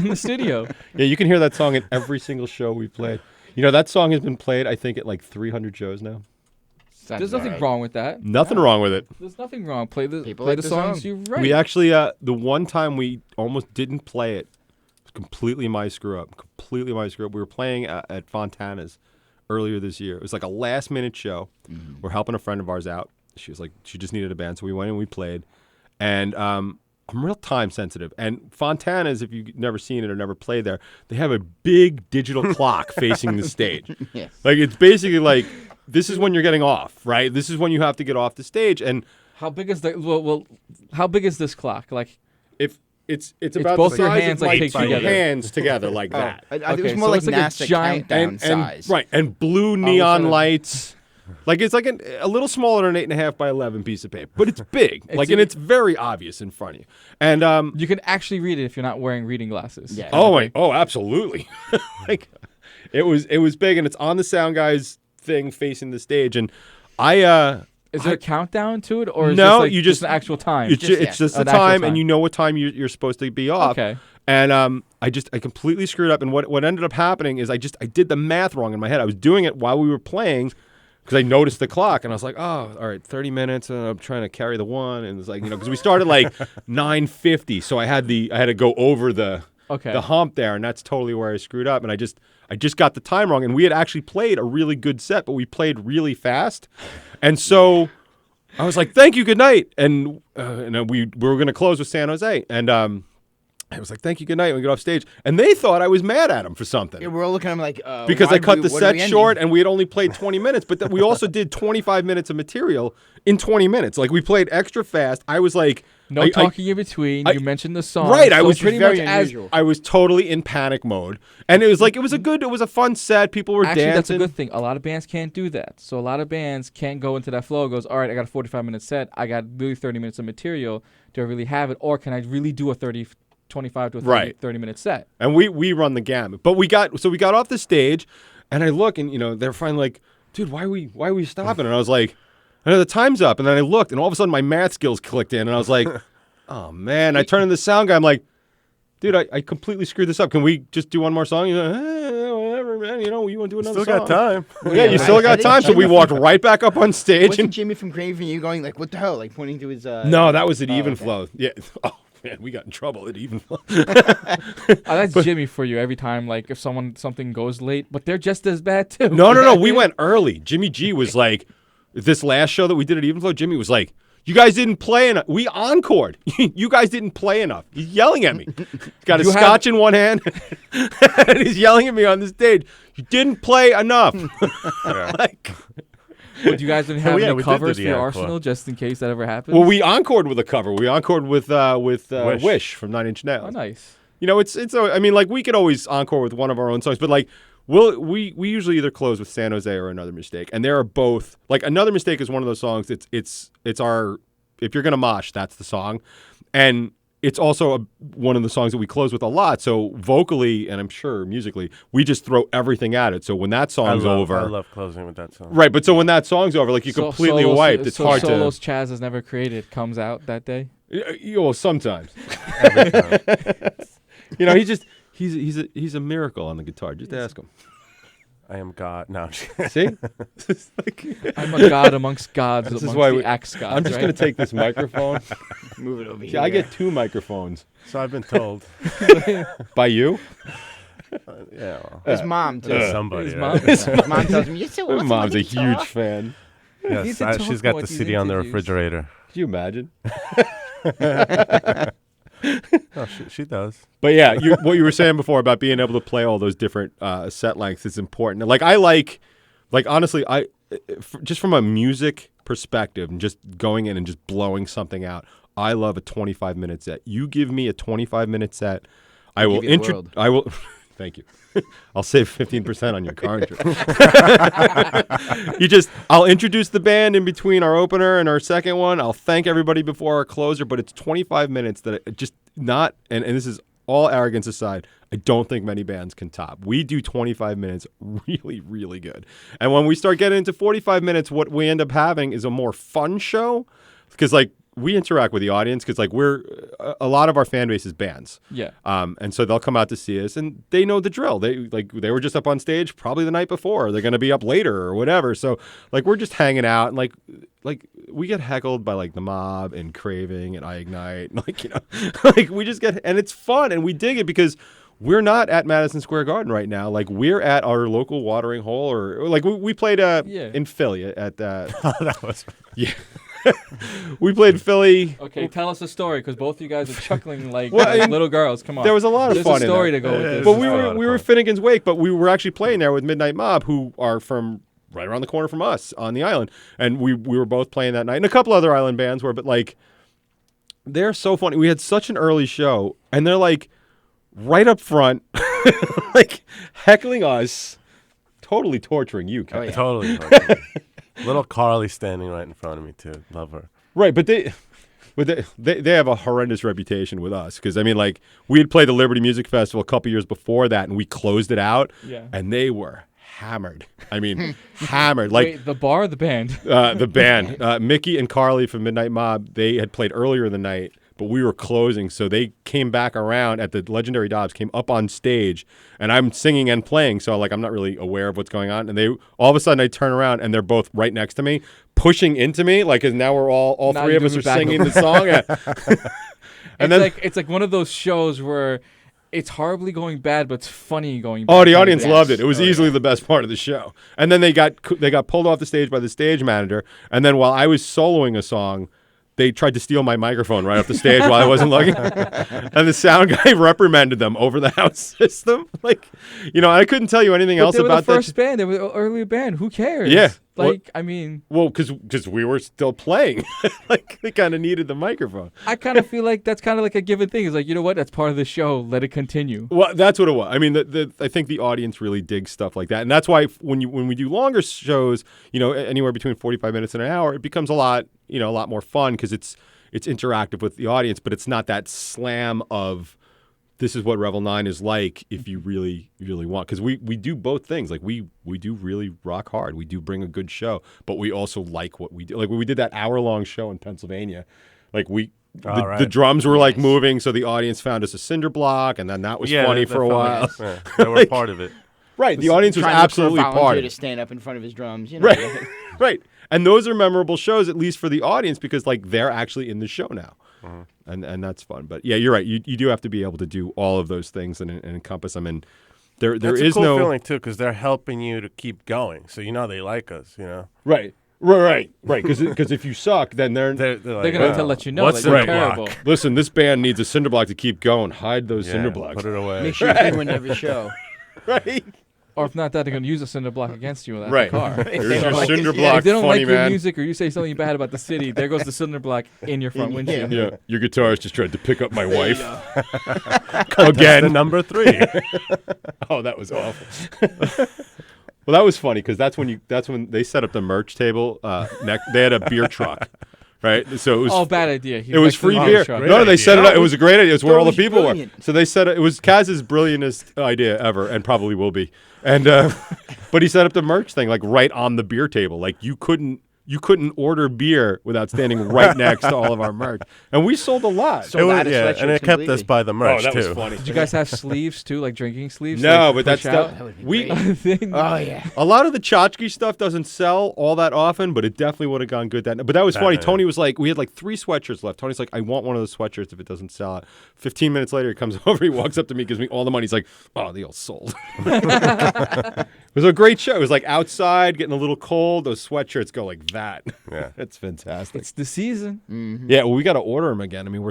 the studio. Yeah, you can hear that song in every single show we played. You know, that song has been played, I think, at like 300 shows now. There's nothing wrong with that. Nothing wrong with it. There's nothing wrong. Play the like the songs song. you write. We actually, the one time we almost didn't play it, was completely my screw up. Completely my screw up. We were playing at Fontana's earlier this year. It was like a last-minute show. We're helping a friend of ours out. She was like, she just needed a band, so we went and we played. And I'm real time sensitive. And Fontana's, if you've never seen it or never played there, they have a big digital clock facing the stage. Yes. Like, it's basically like, this is when you're getting off, right? This is when you have to get off the stage. And how big is the how big is this clock? Like, if it's about both the your size hands, of like, like take two together. hands together like that. I think it Okay, was more so like it's like a NASA giant- countdown and size. right, and blue kinda- neon lights. Like, it's like a little smaller than an 8.5 by 11 piece of paper, but it's big. And it's very obvious in front of you. And you can actually read it if you're not wearing reading glasses. Yeah. oh, absolutely. Like, it was big, and it's on the sound guy's thing facing the stage. And Is there a countdown to it, or is No, this like you just just- an actual time? it's just the An actual time, time. and you know what time you're supposed to be off. Okay. And I completely screwed up. And what ended up happening is I did the math wrong in my head. I was doing it while we were playing because I noticed the clock, and I was like, oh, all right, 30 minutes, and I'm trying to carry the one, and it's like, because we started like 9:50, so I had to go over the hump there, and that's totally where I screwed up. And I just got the time wrong, and we had actually played a really good set, but we played really fast, and so I was like, thank you, good night, and we were going to close with San Jose, and I was like, thank you, good night, and we get off stage, and they thought I was mad at them for something. Yeah, we're all looking at him like, Because why I cut do the we- what are set we ending? short, and we had only played 20 minutes, but we also did 25 minutes of material in 20 minutes. Like, we played extra fast. I was like... No talking in between. You mentioned the song. Right, I so was pretty very much as unusual. I was totally in panic mode. And it was like, it was a fun set. People were actually, dancing. that's a good thing. A lot of bands can't do that. So a lot of bands can't go into that flow. Goes, all right, I got a 45-minute set. I got really 30 minutes of material. Do I really have it, or can I really do a 25 to a 30-minute set? And we run the gamut. But we got off the stage, and I look, and they're finally like, dude, why are we stopping? And I was like, I know the time's up. And then I looked, and all of a sudden my math skills clicked in, and I was like, oh man. I turned to the sound guy. I'm like, dude, I completely screwed this up. Can we just do one more song? He's like, whatever, man. You want to do another Still song? got time. Yeah, you still got time. So we walked right back up on stage. Wasn't And Jimmy from Craving You going like, what the hell? Like pointing to his... no, that was at Even okay. Flow. Yeah. Oh man, we got in trouble at Even Flow. That's Jimmy for you every time. Like if something goes late, but they're just as bad too. No. We went early. Jimmy G was like, this last show that we did at Even Flow, Jimmy was like, You guys didn't play enough. We encored. You guys didn't play enough. He's yelling at me. He's got a scotch in one hand, and he's yelling at me on the stage. You didn't play enough. Like, Well, do you guys didn't have we any did covers do for the your encore. arsenal just in case that ever happens? well, we encored with a cover. We encored with Wish from Nine Inch Nails. Oh, nice. You know, it's. I mean, like we could always encore with one of our own songs, but like we usually either close with San Jose or Another Mistake, and they are both like Another Mistake is one of those songs. It's our if you're gonna mosh, that's the song, and it's also one of the songs that we close with a lot. So vocally, and I'm sure musically, we just throw everything at it. So when that song's over, I love closing with that song. right? But so when that song's over, like you're completely Solos- wiped. It's so hard Solos Chaz has never created comes out that day. Well, sometimes. Every time. You know, he's a miracle on the guitar. Just ask him. I am God. No, See? I'm a god amongst gods, This is amongst why the ex-gods, I'm just right? going to take this microphone. Move it over See, here. I get 2 microphones. so I've been told. By you? Yeah, well, His mom, too. somebody. His right? mom. His mom tells me, "You're so My awesome mom's a with guitar." huge fan. Yes, Need to talk she's got about the these CD on the interviews. refrigerator. Could you imagine? No, she does. But yeah, what you were saying before about being able to play all those different set lengths is important. Like I like honestly, just from a music perspective and just going in and just blowing something out, I love a 25-minute set. You give me a 25-minute set, I will give you the world. I will. Thank you. I'll save 15% on your car insurance. I'll introduce the band in between our opener and our second one. I'll thank everybody before our closer, but it's 25 minutes that it just not, and this is all arrogance aside, I don't think many bands can top. We do 25 minutes really, really good. And when we start getting into 45 minutes, what we end up having is a more fun show because like, we interact with the audience because like a lot of our fan base is bands. Yeah. And so they'll come out to see us and they know the drill. They were just up on stage probably the night before. They're going to be up later or whatever. So like we're just hanging out and like we get heckled by like the Mob and Craving and I Ignite. And, like, you know, like we just get, and it's fun and we dig it because we're not at Madison Square Garden right now. Like we're at our local watering hole or like we played in Philly at That was. yeah. We played Philly. Okay, tell us a story because both of you guys are chuckling like, Well, like and little girls. Come on. There was a lot of There's fun a story in to there. go with this. But This we is a lot were of fun. Finnegan's Wake, but we were actually playing there with Midnight Mob, who are from right around the corner from us on the island, and we were both playing that night, and a couple other island bands were, but like they're so funny. We had such an early show, and they're like right up front, like heckling us, totally torturing you, Kevin. Totally. Little Carly standing right in front of me too. Love her. Right, but they have a horrendous reputation with us because I mean, like we had played the Liberty Music Festival a couple years before that, and we closed it out. Yeah. And they were hammered. I mean, hammered. Like Wait, the bar or the band? the band, Mickey and Carly from Midnight Mob, they had played earlier in the night, but we were closing, so they came back around at the Legendary Dobbs, came up on stage, and I'm singing and playing, so like I'm not really aware of what's going on, and they all of a sudden I turn around and they're both right next to me, pushing into me, like 'cause now we're all Now three you of us do are it back singing over. the song. And then It's like one of those shows where it's horribly going bad, but it's funny going bad. the audience Yes. loved it. It was easily the best part of the show. And then they got pulled off the stage by the stage manager. And then while I was soloing a song, they tried to steal my microphone right off the stage while I wasn't looking. And the sound guy reprimanded them over the house system. Like, you know, I couldn't tell you anything But else they were about the first that. band. They were the early band. Who cares? Yeah. Like, I mean, Well, because we were still playing. Like, they kind of needed the microphone. I kind of feel like that's kind of like a given thing. It's like, you know what? That's part of the show. Let it continue. Well, that's what it was. I mean, I think the audience really digs stuff like that, and that's why when we do longer shows, you know, anywhere between 45 minutes and an hour, it becomes a lot more fun because it's interactive with the audience, but it's not that slam of this is what Revel 9 is like if you really, really want. Because we do both things. Like we do really rock hard. We do bring a good show, but we also like what we do. Like when we did that hour-long show in Pennsylvania, like the drums were like moving, so the audience found us a cinder block, and then that was funny for a while. Yeah, they were part of it. Right, the audience was Trying to look for a absolutely part volunteer of to it. stand up in front of his drums. You know, Right, right. And those are memorable shows, at least for the audience, because like they're actually in the show now, and that's fun. But yeah, you're right. You do have to be able to do all of those things and encompass them. And there That's is a cool no feeling too, because they're helping you to keep going. So you know they like us. You know. right. Right. Because if you suck, then they're They're going to let you know what's that you're in the block? terrible. listen. This band needs a cinder block to keep going. Hide those cinder blocks. Put it away. Make sure you play one every show. Right. Or if not that, they're going to use a cinder block against you in Right. the car. Here's your like cinder it, block. If they don't funny like your man. music or you say something bad about the city, there goes the cinder block in your front windshield. Yeah, your guitarist just tried to pick up my wife Again, again. number 3. Oh, that was awful. Well, that was funny because that's when they set up the merch table. They had a beer truck, right? So it was Oh, bad idea. He it was likes the free beer beer. truck. No, they set it up. It was a great idea. It was where all the was people brilliant. were. So they set it. It was Kaz's brilliantest idea ever, and probably will be. And but he set up the merch thing like right on the beer table. Like you couldn't order beer without standing right next to all of our merch, and we sold a lot. Sold out of and sweatshirts it kept us completely. by the merch that too. was funny. Did you guys have sleeves too, like drinking sleeves? No, like but that's push out? That would be we. great. Thing? Oh yeah. A lot of the tchotchke stuff doesn't sell all that often, but it definitely would have gone good that night. But that was funny. yeah. Tony was like, we had like 3 sweatshirts left. Tony's like, I want one of those sweatshirts if it doesn't sell out. 15 minutes later, he comes over, he walks up to me, gives me all the money. He's like, oh, they all sold. It was a great show. It was like outside, getting a little cold. Those sweatshirts go like that. Yeah. It's fantastic. It's the season. Yeah, well, we got to order them again. I mean,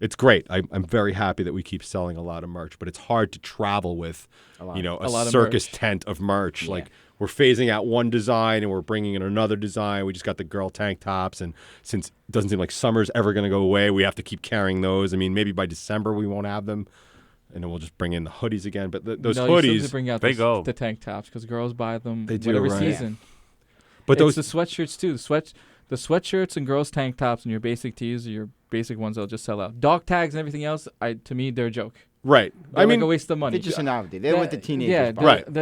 it's great. I'm very happy that we keep selling a lot of merch, but it's hard to travel with, a lot of circus merch. tent of merch. Like we're phasing out one design and we're bringing in another design. We just got the girl tank tops, and since it doesn't seem like summer's ever going to go away, we have to keep carrying those. I mean, maybe by December we won't have them, and then we'll just bring in the hoodies again. But those No, you still need hoodies, to bring out they go. the tank tops because girls buy them They do, whatever right. season. but It's those the sweatshirts too. The sweatshirts and girls' tank tops and your basic tees or your basic ones that'll just sell out. Dog tags and everything else, to me, they're a joke. right. They're I mean, like a waste of money. They're just a novelty. They're what the teenagers Yeah, buy. Right.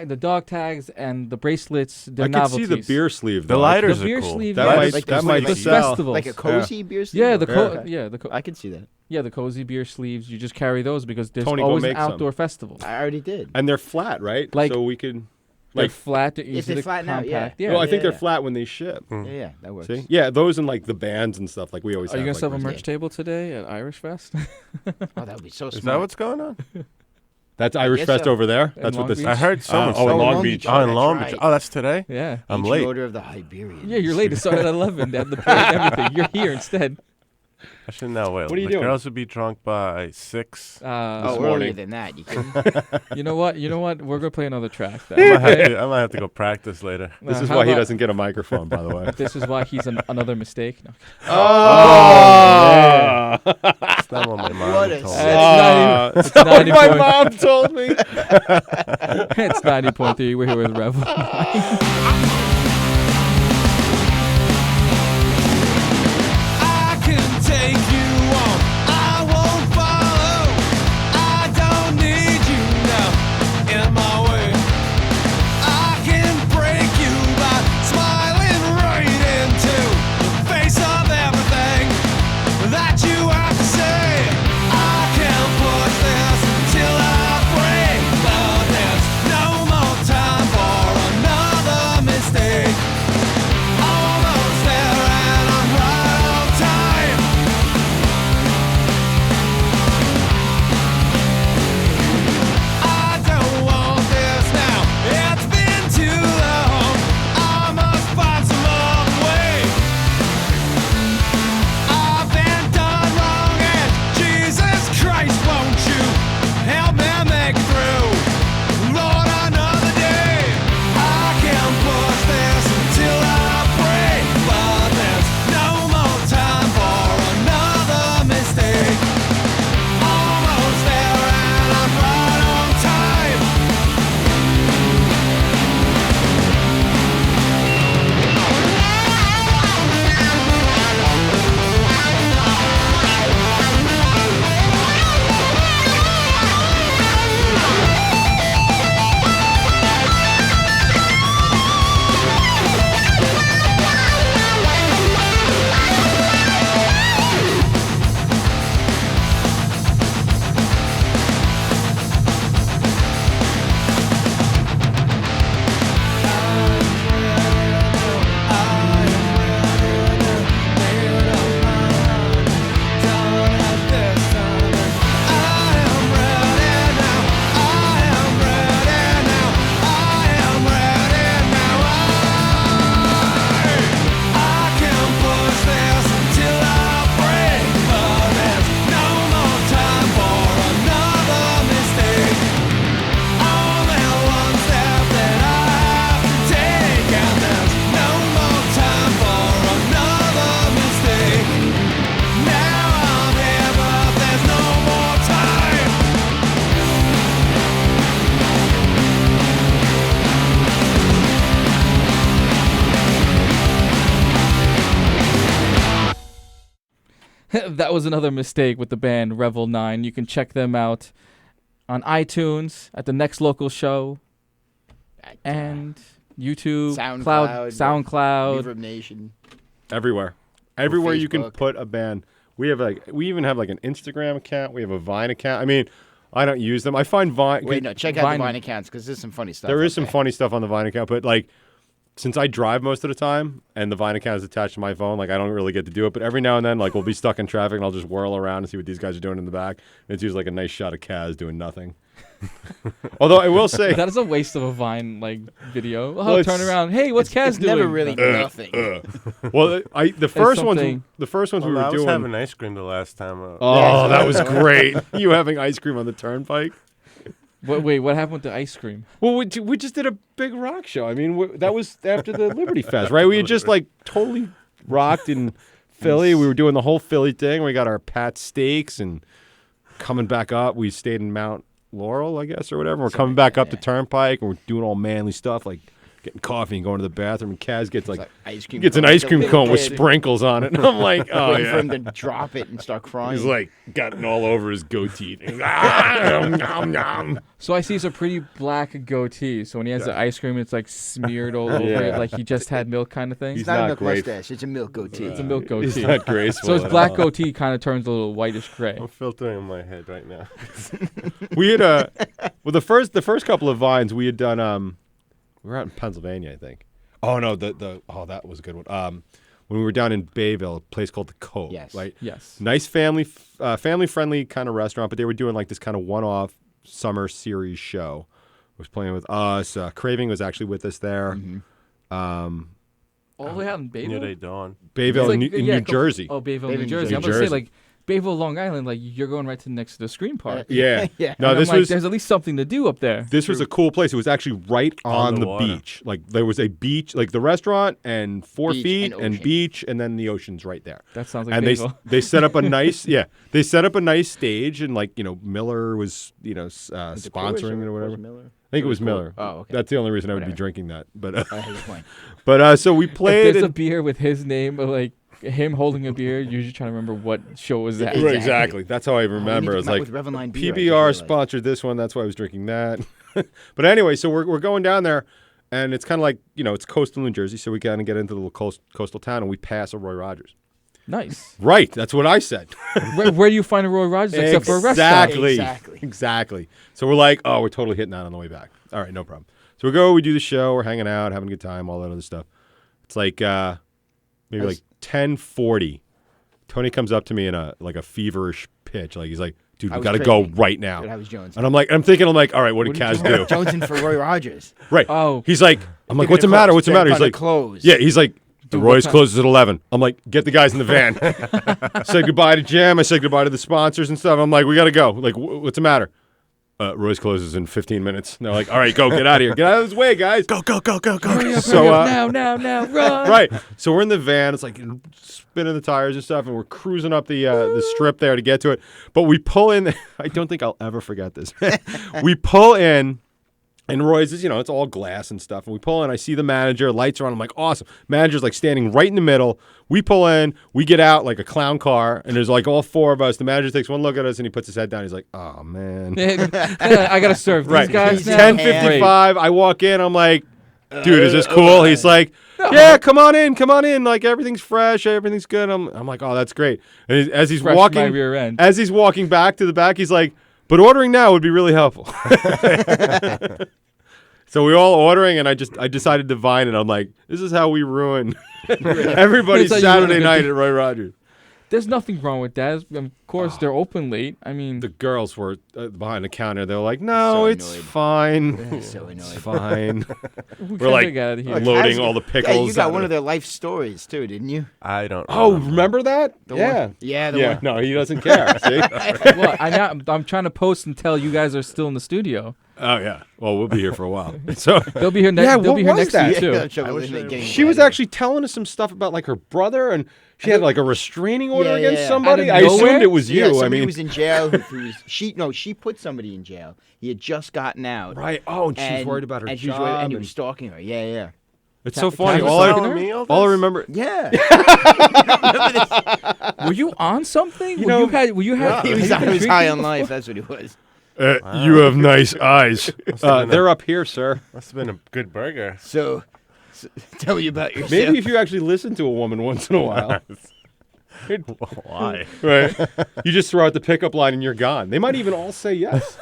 The dog tags and the bracelets, they're I could see novelties. the beer sleeve. The though. lighters The are beer cool. sleeve, That yeah. might Like that the might sleeve- sell. festivals. Like a cozy beer sleeve? Yeah, Okay. the I can see that. the cozy beer sleeves. You just carry those because there's Tony, go always an make some. outdoor festival. I already did. And they're flat, right? Like- so we could. They're Like, flat, they're easy they to flatten out, yeah. compact. Yeah. well, I think yeah. they're flat when they ship. Yeah, that works. See, yeah, those and like the bands and stuff. Like we always. Are you have, gonna set up a like, merch table today at Irish Fest? Oh, that would be so Is smart. that what's going on? That's Irish guess Fest so. over there. In That's what Long this. Beach? I heard someone. oh, in said- Long Beach. Oh, in that's Long right. Beach. Oh, that's today. Yeah. I'm Ancient late. Order of the Iberians. Yeah, you're late. It started at 11. They had the parade and everything. You're here instead. I should know. Wait, What are you the doing? girls would be drunk by 6. Oh, This earlier morning. than that. You kidding? You know what? We're gonna play another track. I Then. might have to go practice later. This is How why he about- doesn't get a microphone, by the way. This is why he's another mistake. No. Oh, That's not what my mom What a told sick- me. It's 90 my point- mom told me. It's 90.3. We're here with Revel. I can take you on. I won't follow. I don't need you now in my way. I can break you by smiling right into the face of everything that you have to say. I can push this till I break, but there's no more time for another mistake. That was another mistake with the band Revel 9. You can check them out on iTunes at the next local show and YouTube, SoundCloud, Reverb Nation. Everywhere you can Facebook. put a band. We even have like an Instagram account. We have a Vine account. I mean, I don't use them. I find Vine. Wait, no, check out Vine- the Vine accounts because there's some funny stuff. There up is some there. funny stuff on the Vine account, but like, since I drive most of the time and the Vine account is attached to my phone, like I don't really get to do it. But every now and then, like we'll be stuck in traffic and I'll just whirl around and see what these guys are doing in the back. And it's usually like a nice shot of Kaz doing nothing. Although I will say, That is a waste of a Vine video. Oh, Well, turn it's- around. Hey, what's Kaz It's doing? never really nothing. well, the first ones we Well, were I was doing. having ice cream the last time. Oh, that was great! You having ice cream on the turnpike? Wait, what happened with the ice cream? Well, we just did a big rock show. I mean, that was after the Liberty Fest, right? We had just like totally rocked in Philly. We were doing the whole Philly thing. We got our Pat steaks and coming back up. We stayed in Mount Laurel, I guess, or whatever. We're coming back up the turnpike and we're doing all manly stuff like getting coffee and going to the bathroom. And Kaz gets like ice cream. gets an cone, ice cream the cone with lid, sprinkles on it. And I'm like, oh waiting for yeah. him to drop it and start crying. He's like gotten all over his goatee. Nom, nom, nom. So I see it's a pretty black goatee. So when he has the ice cream, it's like smeared all over it, like he just had milk kind of thing. it's not a not milk great. mustache. It's a milk goatee. It's a milk goatee. He's not graceful. So his at black all. goatee kind of turns a little whitish gray. I'm filtering in my head right now. We had well the first couple of Vines we had done we were out in Pennsylvania, I think. Oh no, that was a good one. When we were down in Bayville, a place called the Cove, Yes. right? Yes. Nice family friendly kind of restaurant, but they were doing like this kind of one-off summer series show. Was playing with us. Craving was actually with us there. All the way out in Near Bayville? they dawn. Bayville in New Jersey. Oh, Bayville, Bayville, New New Jersey. Jersey. I'm New gonna say Jersey. like Bayville, Long Island. Like you're going right to next to the Scream Park. Yeah. Yeah. No, And this I'm like, was there's at least something to do up there. This was a cool place. It was actually right on the the water. beach. Like there was a beach, like the restaurant and 4 Beach feet and and ocean. beach, and then the ocean's right there. That sounds like And Bayville. they set up a nice they set up a nice stage, and like Miller was sponsoring it or whatever. I think it was Miller. Oh, okay. That's the only reason I would be Whatever. drinking that. But I have a point. so we If played. there's a and- beer with his name, or like him holding a beer, usually trying to remember what show was that. Right, exactly. That's how I remember. need to It's come out like with Revel 9 beer, I just PBR realized. sponsored this one. That's why I was drinking that. But anyway, so we're going down there, and it's kind of like it's coastal New Jersey, so we kind of get into the little coastal town, and we pass a Roy Rogers. Nice. Right, that's what I said. Where do you find a Roy Rogers except for a restaurant? Exactly. So we're like, oh, we're totally hitting that on the way back. All right, no problem. So we go, we do the show, we're hanging out, having a good time, all that other stuff. It's like maybe like 10:40. Tony comes up to me in a feverish pitch, like he's like, dude, I we was got to go craving. right now. Dude, I was Jones. And I'm like, I'm like, all right, what did Kaz do? Jonesing for Roy Rogers. Right. Oh. He's like, I'm like, They're what's the gonna matter? close. What's the They're matter? He's gonna like, close. yeah. He's like, the Dude, Roy's what time- closes at 11. I'm like, get the guys in the van. Said goodbye to Jim. I said goodbye to the sponsors and stuff. I'm like, we got to go. Like, what's the matter? Roy's closes in 15 minutes. And they're like, all right, go, get out of here. Get out of his way, guys. Go. Hurry up, So, now, run. Right. So we're in the van. It's like spinning the tires and stuff, and we're cruising up the strip there to get to it. But we pull in. I don't think I'll ever forget this. We pull in, and Roy's is, it's all glass and stuff. And we pull in. I see the manager. Lights are on. I'm like, awesome. Manager's like standing right in the middle. We pull in. We get out like a clown car, and there's like all four of us. The manager takes one look at us, and he puts his head down. He's like, oh man. I gotta serve Right. these guys He's now. 10:55. I walk in. I'm like, dude, is this cool? He's like, yeah, come on in. Like everything's fresh, everything's good. I'm like, oh, that's great. And as he's Fresh walking, my rear end. as he's walking back to the back, he's like, but ordering now would be really helpful. So we all ordering, and I decided to Vine, and I'm like, this is how we ruin everybody's That's how you ruin a Saturday good night day. at Roy Rogers. There's nothing wrong with that. Of course, they're open late. I mean, The girls were behind the counter. They were like, no, So it's annoyed. fine. So annoyed. It's fine. we We're like, get out of here. loading all the pickles. Yeah, you got out one of of their life stories too, didn't you? I don't. Oh, remember that? The yeah. one- yeah, the yeah. one- No, he doesn't care. See? Well, I'm trying to post and tell you guys are still in the studio. Oh yeah. Well, we'll be here for a while. So They'll be here next. Yeah, they'll what be here was next that? week too. Yeah, trouble I wish with I- getting she was invited. actually telling us some stuff about like her brother, and she had like a restraining order Yeah, against yeah. somebody. Out I of assumed nowhere? it was Yeah, you. I somebody mean, was in jail. She put somebody in jail. He had just gotten out. right? Oh, and she was And- worried about her and she job. was worried, and he and- was stalking her. Yeah. It's so funny. Cameron All I, Skinner? me all all I this? remember. Yeah. Were you on something? You know- Were you had? he was high on life. That's what he was. You have nice eyes. They're up here, sir. Must have been a good burger. So tell me about yourself. Maybe if you actually listen to a woman once in a while. Why? Right. You just throw out the pickup line and you're gone. They might even all say yes.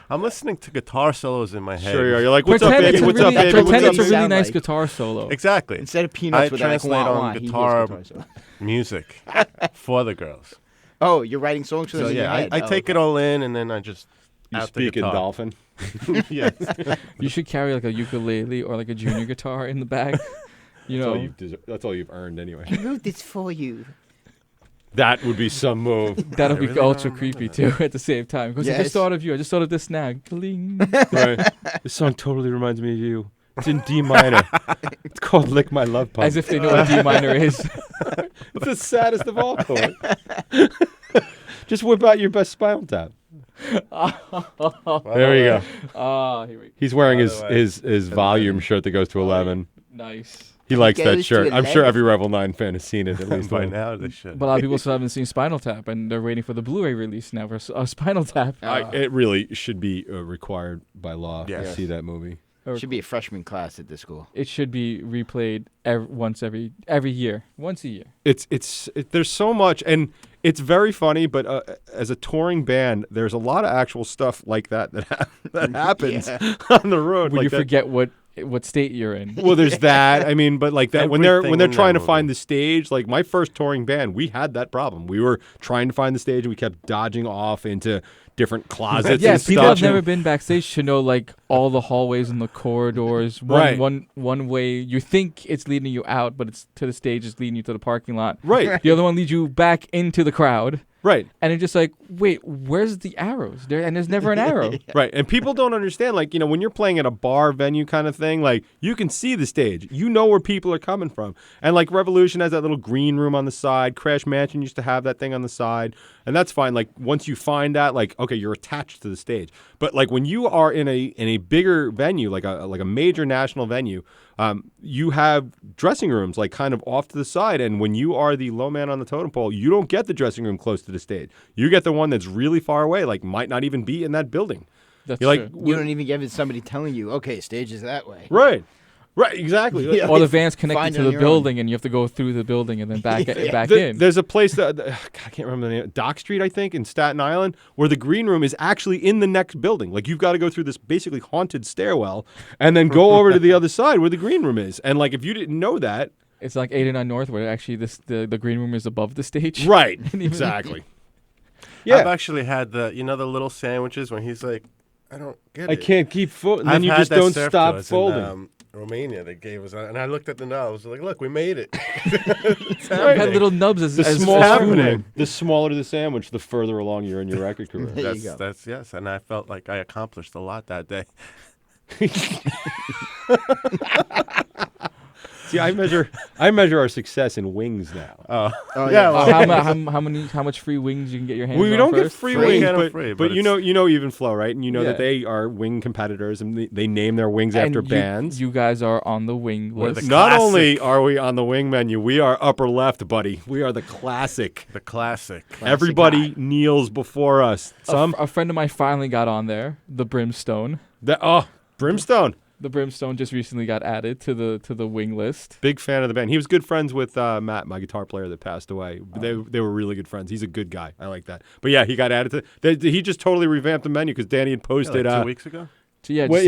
I'm listening to guitar solos in my head. Sure you are. You're like, what's up, Pretend baby? it's a What's up, really, baby? pretend What's it's a up? really Sound nice like- guitar solo. Exactly. Instead of peanuts I with like translate wah, on wah, he gives guitar- guitar solo. Music for the girls. Oh, you're writing songs for So them in your yeah, head. I Oh, take okay. it all in and then I just You out the speak in guitar. dolphin. Yes. You should carry like a ukulele or like a junior guitar in the bag. You That's all know, that's all you've earned anyway. I wrote this for you. That would be some move. that'll be really ultra don't creepy too at the same time. Because I Yes. just thought of you. I just thought of this snag. Cling. Right. This song totally reminds me of you. It's in D minor. It's called "Lick My Love Pump." As if they know what D minor is. It's the saddest of all chords. Just whip out your best Spinal Tap. There we go. Ah, here we go. He's wearing By his the way, his volume shirt that goes to 11. Nice. He likes that goes to shirt. I'm sure 11. every Revel 9 fan has seen it at least By once. now they should. But a lot of people still haven't seen Spinal Tap, and they're waiting for the Blu-ray release now for Spinal Tap. It really should be required by law to Yes. see that movie. Should be a freshman class at this school. It should be replayed every year, once a year. There's so much, and it's very funny. But as a touring band, there's a lot of actual stuff like that that happens on the road. When like you that. forget what state you're in. Well, there's that. I mean, but like that when Everything they're in trying that to find movie. the stage. Like my first touring band, we had that problem. We were trying to find the stage, and we kept dodging off into different closets. Yeah, and people stuff. have never been backstage should know like all the hallways and the corridors. Right. One way you think it's leading you out, but it's to the stage, it's leading you to the parking lot. Right, The other one leads you back into the crowd, right. and it's just like, wait, where's the arrows? There's never an arrow. Right, and people don't understand, like, when you're playing at a bar venue kind of thing, like, you can see the stage. You know where people are coming from. And, like, Revolution has that little green room on the side. Crash Mansion used to have that thing on the side. And that's fine. Like, once you find that, like, okay, you're attached to the stage. But, like, when you are in a bigger venue, like a major national venue, you have dressing rooms, like, kind of off to the side. And when you are the low man on the totem pole, you don't get the dressing room close to the stage. You get the one that's really far away, like, might not even be in that building. That's You're like, true. You don't even get somebody telling you, okay, stage is that way. right, exactly. Yeah. Or the van's connected Find to it on the your building, and you have to go through the building and then back back in. There's a place that God, I can't remember the name, Dock Street, I think, in Staten Island, where the green room is actually in the next building. Like, you've got to go through this basically haunted stairwell and then go over to the other side where the green room is. And like, if you didn't know that, It's like 89 North, where actually the green room is above the stage. right, even- exactly. I've Yeah, actually had the little sandwiches when he's like, I don't get it. I can't keep folding. And then I've you had just that don't served stop to us folding. In, Romania, they gave us, and I looked at the nub. I was like, "Look, we made it." It's You happening. had little nubs as the as smaller, happening. the smaller the sandwich, the further along you're in your record career. There you go. That's yes, and I felt like I accomplished a lot that day. See, I measure our success in wings now. Oh, Yeah, well, how much free wings you can get your hands We on don't get first? free Free. wings, Get 'em but, free, but but you know Even Flow, right? And you know Yeah. that they are wing competitors, and they name their wings And after you- bands. You guys are on the wing We're list. the Not classic. only are we on the wing menu, we are upper left, buddy. We are the classic. The classic. Everybody high. kneels before us. A friend of mine finally got on there. The Brimstone. Brimstone. The Brimstone just recently got added to the wing list. Big fan of the band. He was good friends with Matt, my guitar player that passed away. They were really good friends. He's a good guy. I like that. But yeah, he got added to. He just totally revamped the menu because Danny had posted. Like 2 weeks ago. So yeah, Well,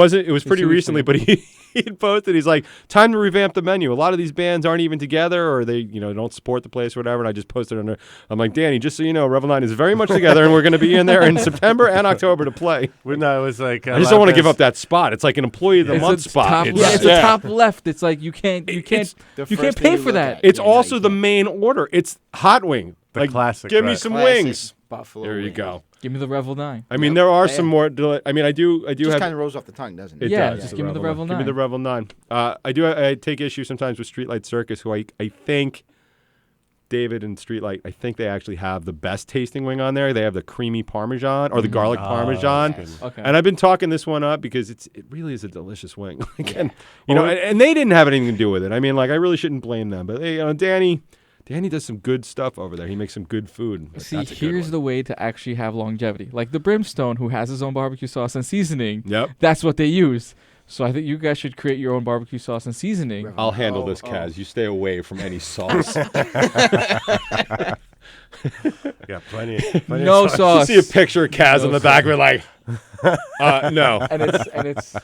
just, it was pretty 2 weeks recently, ago. but he had posted. He's like, time to revamp the menu. A lot of these bands aren't even together, or they don't support the place or whatever. And I just posted under. I'm like, Danny, just so you know, Revel 9 is very much together, and we're going to be in there in September and October to play. Well, no, it was like I just don't want to give up that spot. It's like an employee of the It's month a spot. top, It's- it's a top left. It's like you can't the you first can't thing pay you for look that. at. It's Yeah, no, also you the can't. main order. It's hot wing. The classic, Give me right. some Classic wings. Buffalo There you wing. go. Give me the Revel 9. I mean, there are Yeah. some more. I mean, I do Just have. kind of rolls off the tongue, doesn't it? It Yeah, does, just give me the Revel 9. Give me the 9. Revel 9. I take issue sometimes with Streetlight Circus, who I think David and Streetlight, I think they actually have the best tasting wing on there. They have the creamy Parmesan or the garlic Parmesan. Okay. And I've been talking this one up because it really is a delicious wing. And they didn't have anything to do with it. I mean, like, I really shouldn't blame them. But Danny does some good stuff over there. He makes some good food. See, here's the way to actually have longevity. Like the Brimstone, who has his own barbecue sauce and seasoning. Yep. That's what they use. So I think you guys should create your own barbecue sauce and seasoning. I'll handle this, Kaz. You stay away from any sauce. Yeah, plenty No of sauce. You see a picture of Kaz on the back of it, like, no. And it's